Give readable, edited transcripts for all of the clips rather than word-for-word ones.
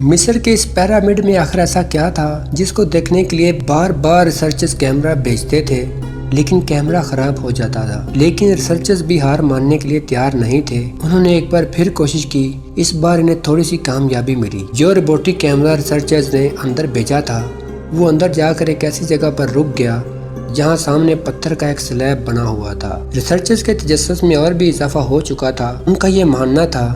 मिस्र के इस पिरामिड में आखिर ऐसा क्या था जिसको देखने के लिए बार बार रिसर्चर्स कैमरा भेजते थे, लेकिन कैमरा खराब हो जाता था। लेकिन रिसर्चर्स भी हार मानने के लिए तैयार नहीं थे। उन्होंने एक बार फिर कोशिश की। इस बार इन्हें थोड़ी सी कामयाबी मिली। जो रोबोटिक कैमरा रिसर्चर्स ने अंदर भेजा था, वो अंदर जाकर एक ऐसी जगह पर रुक गया जहां सामने पत्थर का एक स्लैब बना हुआ था। रिसर्चर्स के तजस्सुस में और भी इजाफा हो चुका था। उनका ये मानना था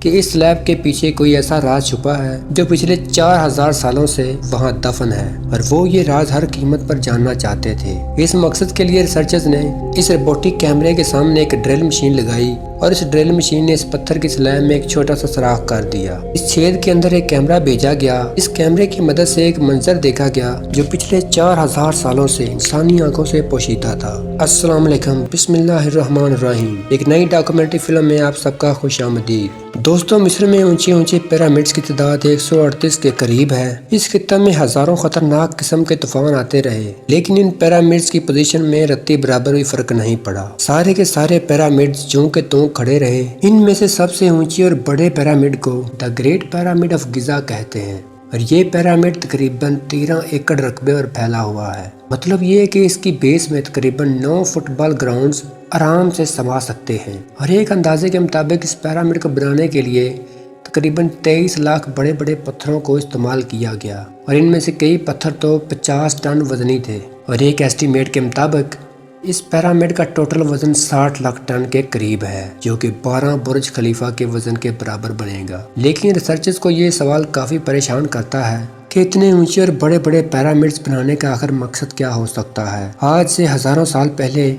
कि इस स्लैब के पीछे कोई ऐसा राज छुपा है जो पिछले 4000 सालों से वहां दफन है, और वो ये राज हर कीमत पर जानना चाहते थे। इस मकसद के लिए रिसर्चर्स ने इस रोबोटिक कैमरे के सामने एक ड्रिल मशीन लगाई, और इस ड्रिल मशीन ने इस पत्थर की स्लैब में एक छोटा सा सुराख कर दिया। इस छेद के अंदर एक कैमरा भेजा गया। इस कैमरे की मदद से एक मंजर देखा गया जो पिछले 4000 सालों से इंसानी आंखों से पोशीदा था। अस्सलाम वालेकुम, बिस्मिल्लाहिर्रहमानिर्रहीम। एक नई डॉक्यूमेंट्री फिल्म में आप सबका खुशामदीद। दोस्तों, मिस्र में ऊंचे ऊंचे पिरामिड्स की तादाद 138 के करीब है। इस खित्ते में हजारों खतरनाक किस्म के तूफान आते रहे, लेकिन इन पिरामिड्स की पोजीशन में रत्ती बराबर भी फर्क नहीं पड़ा। सारे के सारे पिरामिड्स जो के त्यों खड़े रहे। इनमें से सबसे ऊंची और बड़े पिरामिड को द ग्रेट पिरामिड ऑफ गिजा कहते हैं, और ये पिरामिड तकरीबन 13 एकड़ रकबे पर फैला हुआ है। मतलब ये है कि इसकी बेस में तकरीबन 9 फुटबॉल ग्राउंड्स आराम से समा सकते हैं। और एक अंदाजे के मुताबिक इस पिरामिड को बनाने के लिए तकरीबन 23 लाख बड़े बड़े पत्थरों को इस्तेमाल किया गया, और इनमें से कई पत्थर तो 50 टन वजनी थे। और एक एस्टीमेट के मुताबिक इस पिरामिड का टोटल वजन 60 लाख टन के करीब है, जो कि 12 बुर्ज खलीफा के वजन के बराबर बनेगा। लेकिन रिसर्चर्स को ये सवाल काफी परेशान करता है कि इतने ऊंचे और बड़े बड़े पिरामिड्स बनाने का आखिर मकसद क्या हो सकता है। आज से हजारों साल पहले,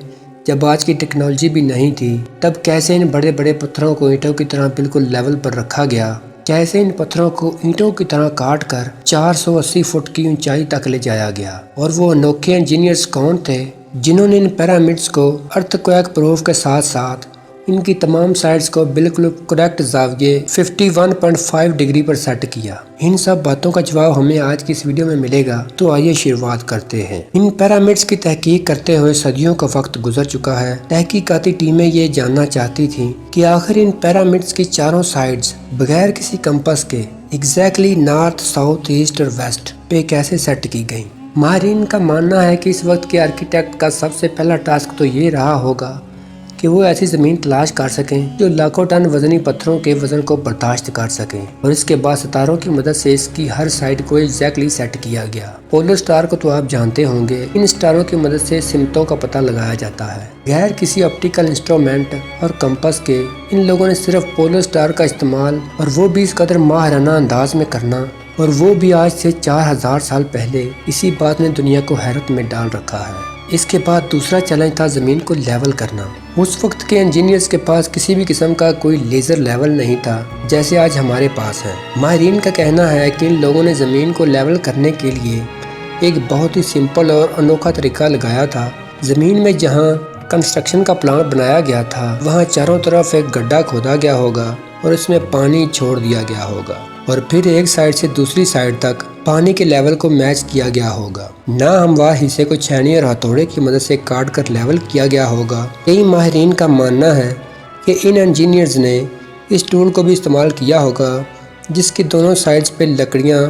जब आज की टेक्नोलॉजी भी नहीं थी, तब कैसे इन बड़े बड़े पत्थरों को ईंटों की तरह बिल्कुल लेवल पर रखा गया? कैसे इन पत्थरों को ईंटों की तरह काट कर 480 फुट की ऊंचाई तक ले जाया गया? और वो अनोखे इंजीनियर्स कौन थे जिन्होंने इन पिरामिड्स को अर्थक्वेक प्रूफ के साथ साथ इनकी तमाम साइड्स को बिल्कुल करेक्ट जाविये 51.5 डिग्री पर सेट किया? इन सब बातों का जवाब हमें आज की इस वीडियो में मिलेगा। तो आइए शुरुआत करते हैं। इन पिरामिड्स की तहकीक करते हुए सदियों का वक्त गुजर चुका है। तहकीकाती टीमें ये जानना चाहती थीं कि आखिर इन पिरामिड्स की चारों साइड्स बगैर किसी कंपास के एग्जैक्टली नॉर्थ, साउथ, ईस्ट और वेस्ट पे कैसे सेट की गई। माहिरीन का मानना है कि इस वक्त के आर्किटेक्ट का सबसे पहला टास्क तो ये रहा होगा कि वो ऐसी ज़मीन तलाश कर सकें जो लाखों टन वजनी पत्थरों के वजन को बर्दाश्त कर सकें, और इसके बाद सितारों की मदद से इसकी हर साइड को एग्जैक्टली सेट किया गया। पोलर स्टार को तो आप जानते होंगे। इन स्टारों की मदद से सिमतों का पता लगाया जाता है बगैर किसी ऑप्टिकल इंस्ट्रूमेंट और कंपास के। इन लोगों ने सिर्फ पोलर स्टार का इस्तेमाल, और वो भी इस कदर माहिराना अंदाज में करना, और वो भी आज से 4000 साल पहले, इसी बात ने दुनिया को हैरत में डाल रखा है। इसके बाद दूसरा चैलेंज था ज़मीन को लेवल करना। उस वक्त के इंजीनियर्स के पास किसी भी किस्म का कोई लेज़र लेवल नहीं था जैसे आज हमारे पास है। माहिरीन का कहना है कि इन लोगों ने ज़मीन को लेवल करने के लिए एक बहुत ही सिंपल और अनोखा तरीका लगाया था। ज़मीन में जहाँ कंस्ट्रक्शन का प्लान बनाया गया था, वहाँ चारों तरफ एक गड्ढा खोदा गया होगा और उसमें पानी छोड़ दिया गया होगा, और फिर एक साइड से दूसरी साइड तक पानी के लेवल को मैच किया गया होगा। ना हमवार हिस्से को छेनी और हथौड़े की मदद से काट कर लेवल किया गया होगा। कई माहिरीन का मानना है कि इन इंजीनियर्स ने इस टूल को भी इस्तेमाल किया होगा, जिसकी दोनों साइड्स पे लकड़ियाँ,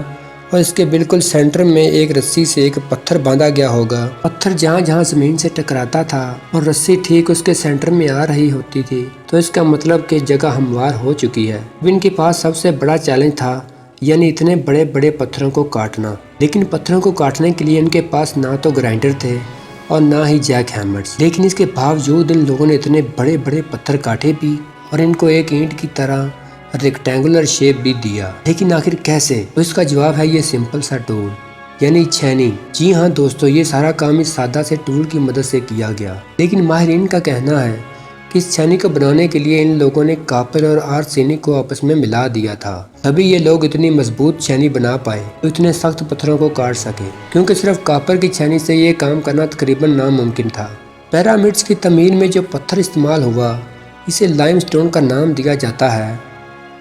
और इसके बिल्कुल सेंटर में एक रस्सी से एक पत्थर बांधा गया होगा। पत्थर जहाँ जहाँ ज़मीन से टकराता था और रस्सी ठीक उसके सेंटर में आ रही होती थी, तो इसका मतलब कि जगह हमवार हो चुकी है। इनके पास सबसे बड़ा चैलेंज था, यानी इतने बड़े बड़े पत्थरों को काटना। लेकिन पत्थरों को काटने के लिए इनके पास ना तो ग्राइंडर थे और ना ही जैक हैमर्स। लेकिन इसके बावजूद इन लोगों ने इतने बड़े बड़े पत्थर काटे भी, और इनको एक ईंट की तरह रेक्टेंगुलर शेप भी दिया। लेकिन आखिर कैसे? तो इसका जवाब है ये सिंपल सा टूल, यानी छेनी। जी हाँ दोस्तों, ये सारा काम इस सादा से टूल की मदद से किया गया। लेकिन माहिरीन का कहना है कि इस छेनी को बनाने के लिए इन लोगों ने कॉपर और आर्सेनिक को आपस में मिला दिया था, तभी ये लोग इतनी मजबूत छेनी बना पाए तो इतने सख्त पत्थरों को काट सके, क्योंकि सिर्फ कॉपर की छेनी से ये काम करना तकरीबन नामुमकिन था। पिरामिड्स की तमीर में जो पत्थर इस्तेमाल हुआ, इसे लाइमस्टोन का नाम दिया जाता है,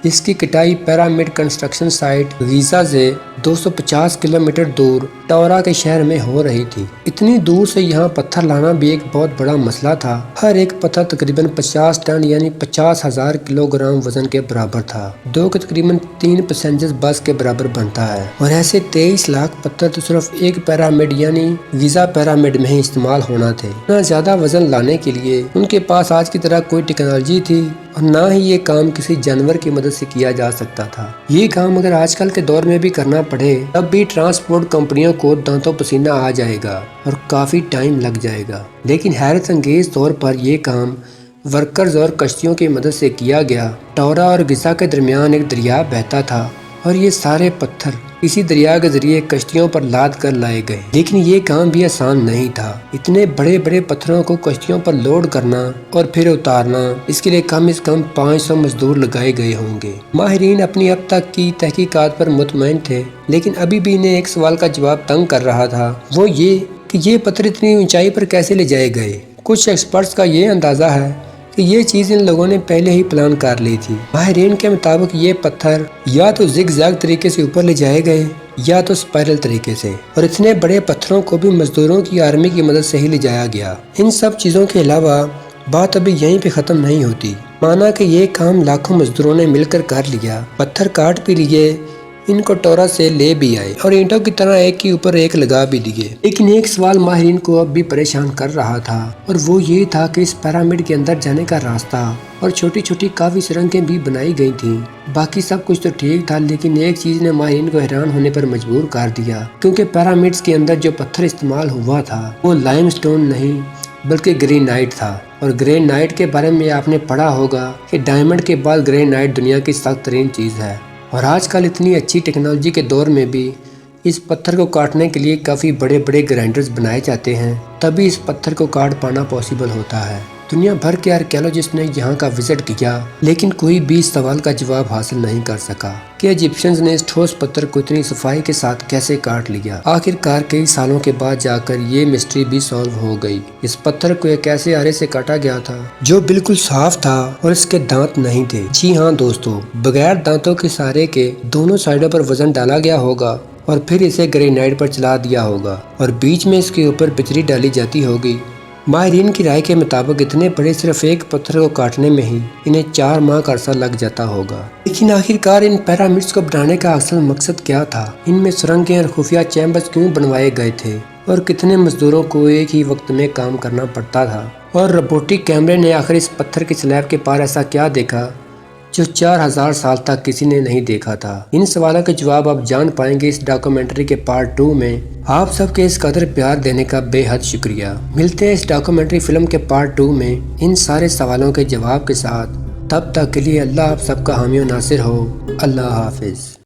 اس کی کٹائی پیرامڈ کنسٹرکشن سائٹ غیزہ سے 250 کلومیٹر دور ٹورا کے شہر میں ہو رہی تھی۔ اتنی دور سے یہاں پتھر لانا بھی ایک بہت بڑا مسئلہ تھا۔ ہر ایک پتھر تقریباً 50 ٹن یعنی 50,000 کلو گرام وزن کے برابر تھا، جو کہ تقریباً 3 پیسنجر بس کے برابر بنتا ہے، اور ایسے 23 لاکھ پتھر تو صرف ایک پیرامڈ یعنی غیزہ پیرامڈ میں ہی استعمال ہونا تھے۔ اتنا زیادہ وزن لانے کے لیے ان کے پاس آج کی طرح کوئی ٹیکنالوجی تھی اور نہ ہی یہ کام کسی جانور کی مدد سے کیا جا سکتا تھا۔ یہ کام اگر آج کل کے دور میں بھی کرنا پڑے تب بھی ٹرانسپورٹ کمپنیوں کو دانتوں پسینہ آ جائے گا اور کافی ٹائم لگ جائے گا، لیکن حیرت انگیز طور پر یہ کام ورکرز اور کشتیوں کی مدد سے کیا گیا۔ ٹورا اور غیزہ کے درمیان ایک دریا بہتا تھا اور یہ سارے پتھر اسی دریا کے ذریعے کشتیوں پر لاد کر لائے گئے، لیکن یہ کام بھی آسان نہیں تھا۔ اتنے بڑے بڑے پتھروں کو کشتیوں پر لوڈ کرنا اور پھر اتارنا، اس کے لیے کم از کم 500 مزدور لگائے گئے ہوں گے۔ ماہرین اپنی اب تک کی تحقیقات پر مطمئن تھے، لیکن ابھی بھی انہیں ایک سوال کا جواب تنگ کر رہا تھا، وہ یہ کہ یہ پتھر اتنی اونچائی پر کیسے لے جائے گئے۔ کچھ ایکسپرٹس کا یہ اندازہ ہے کہ یہ چیز ان لوگوں نے پہلے ہی پلان کر لی تھی۔ ماہرین کے مطابق یہ پتھر یا تو زگ زیگ طریقے سے اوپر لے جائے گئے یا تو اسپائرل طریقے سے، اور اتنے بڑے پتھروں کو بھی مزدوروں کی آرمی کی مدد سے ہی لے جایا گیا۔ ان سب چیزوں کے علاوہ بات ابھی یہیں پہ ختم نہیں ہوتی، مانا کہ یہ کام لاکھوں مزدوروں نے مل کر کر لیا، پتھر کاٹ بھی لیے، ان کو ٹورا سے لے بھی آئے اور اینٹوں کی طرح ایک کے اوپر ایک لگا بھی دیے۔ لیکن ایک سوال ماہرین کو اب بھی پریشان کر رہا تھا، اور وہ یہ تھا کہ اس پیرامڈ کے اندر جانے کا راستہ اور چھوٹی چھوٹی کافی سرنگیں بھی بنائی گئی تھیں۔ باقی سب کچھ تو ٹھیک تھا، لیکن ایک چیز نے ماہرین کو حیران ہونے پر مجبور کر دیا، کیونکہ پیرامڈز کے اندر جو پتھر استعمال ہوا تھا وہ لائم سٹون نہیں بلکہ گرینائٹ تھا، اور گرینائٹ کے بارے میں آپ نے پڑھا ہوگا کہ ڈائمنڈ کے بعد گرینائٹ دنیا کی سخت ترین چیز ہے، اور آج کل اتنی اچھی ٹیکنالوجی کے دور میں بھی اس پتھر کو کاٹنے کے لیے کافی بڑے بڑے گرائنڈرز بنائے جاتے ہیں، تبھی اس پتھر کو کاٹ پانا پاسبل ہوتا ہے۔ دنیا بھر کے آرکیالوجسٹ نے یہاں کا وزٹ کیا، لیکن کوئی بھی اس سوال کا جواب حاصل نہیں کر سکا کہ ایجپشنز نے اس ٹھوس پتھر کو اتنی صفائی کے ساتھ کیسے کاٹ لیا۔ آخر کار کئی سالوں کے بعد جا کر یہ مسٹری بھی سالو ہو گئی۔ اس پتھر کو ایک ایسے آرے سے کاٹا گیا تھا جو بالکل صاف تھا اور اس کے دانت نہیں تھے۔ جی ہاں دوستو، بغیر دانتوں کے سارے کے دونوں سائڈوں پر وزن ڈالا گیا ہوگا اور پھر اسے گرینائٹ پر چلا دیا ہوگا، اور بیچ میں اس کے اوپر بجلی ڈالی جاتی ہوگی۔ ماہرین کی رائے کے مطابق اتنے بڑے صرف ایک پتھر کو کاٹنے میں ہی انہیں 4 ماہ کا عرصہ لگ جاتا ہوگا۔ لیکن آخر کار ان پیرامڈز کو بنانے کا اصل مقصد کیا تھا؟ ان میں سرنگیں اور خفیہ چیمبرز کیوں بنوائے گئے تھے، اور کتنے مزدوروں کو ایک ہی وقت میں کام کرنا پڑتا تھا، اور روبوٹک کیمرے نے آخر اس پتھر کی سلیب کے پار ایسا کیا دیکھا جو 4000 سال تک کسی نے نہیں دیکھا تھا؟ ان سوالوں کے جواب آپ جان پائیں گے اس ڈاکومنٹری کے پارٹ 2 میں۔ آپ سب کے اس قدر پیار دینے کا بے حد شکریہ۔ ملتے ہیں اس ڈاکومنٹری فلم کے پارٹ 2 میں ان سارے سوالوں کے جواب کے ساتھ۔ تب تک کے لیے اللہ آپ سب کا حامی و ناصر ہو۔ اللہ حافظ۔